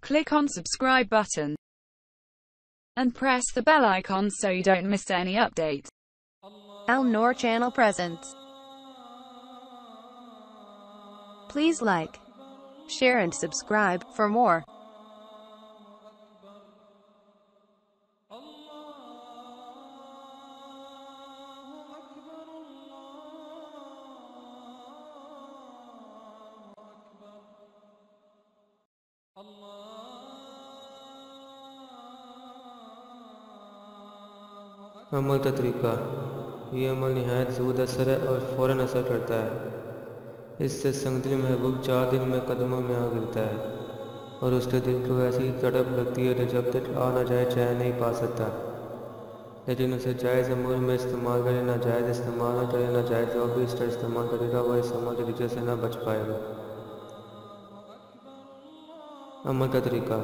Click on subscribe button and press the bell icon so you don't miss any update. Noor Channel presents. Please like, share and subscribe for more. عمل کا طریقہ. یہ عمل نہایت زود اثر ہے اور فوراً اثر کرتا ہے. اس سے سنگدل محبوب 4 دن میں قدموں میں آ گرتا ہے اور اس کے دل کو ایسی تڑپ لگتی ہے کہ جب تک آ نہ جائے چین نہیں پا سکتا. لیکن اسے جائز امور میں استعمال کرے، ناجائز استعمال نہ کرے. ناجائز جو بھی اس کا استعمال کرے گا وہ اس عمل کے نتیجے سے نہ بچ پائے گا. عمل کا طریقہ.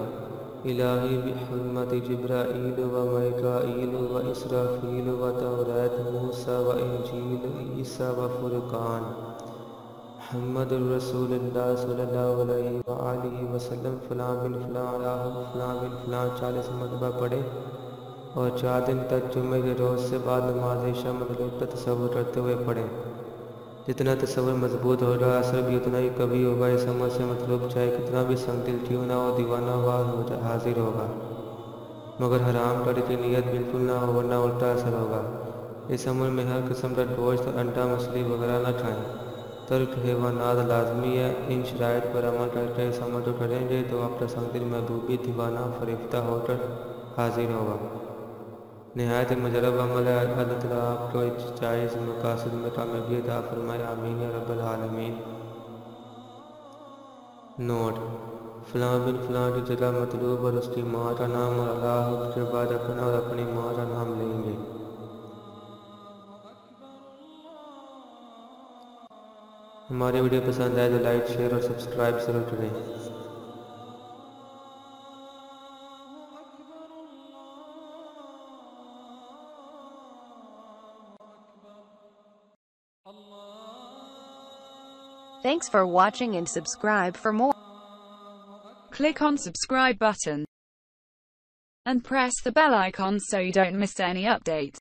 الہی بحرمت جبرائیل و میکائیل و اسرافیل و توریت موسیٰ و انجیل عیسیٰ و فرقان محمد الرسول اللہ صلی اللہ علیہ وآلہ وسلم فلاں بن فلاں علیہ فلاں بن فلاں 40 مرتبہ پڑھے اور 4 دن تک جمعے کے روز سے بعد نماز عشاء مغرب کا تصور کرتے ہوئے پڑھیں. جتنا تصور مضبوط ہوگا اثر بھی اتنا ہی قوی ہوگا. اس عمل سے مطلوب چاہے کتنا بھی سنگدل کیوں نہ ہو دیوانہ وار حاضر ہوگا، مگر حرام کرنے کی نیت بالکل نہ ہو ورنہ الٹا اثر ہوگا. اس عمل میں ہر قسم کا گوشت، انڈا، مچھلی وغیرہ نہ کھائیں. ترک حیوانات لازمی ہے. ان شرائط پر عمل کر کے اس عمل کو کریں گے تو آپ کا سنگدل محبوب بھی دیوانہ فریفتہ ہو کر حاضر ہوگا. نہایت مجرب عمل ہے. اللہ تعالیٰ آپ کو جائز مقاصد میں کامیابی عطا فرمائے. آمین یا رب العالمین. نوٹ: فلاں بن فلاں کی جگہ مطلوب اور اس کی ماں کا نام اور اللہ کے بعد اپنا اور اپنی ماں کا نام لیں گے. ہماری ویڈیو پسند آئے تو لائک، شیئر اور سبسکرائب ضرور کریں. Thanks for watching and subscribe for more. Click on subscribe button and press the bell icon so you don't miss any update.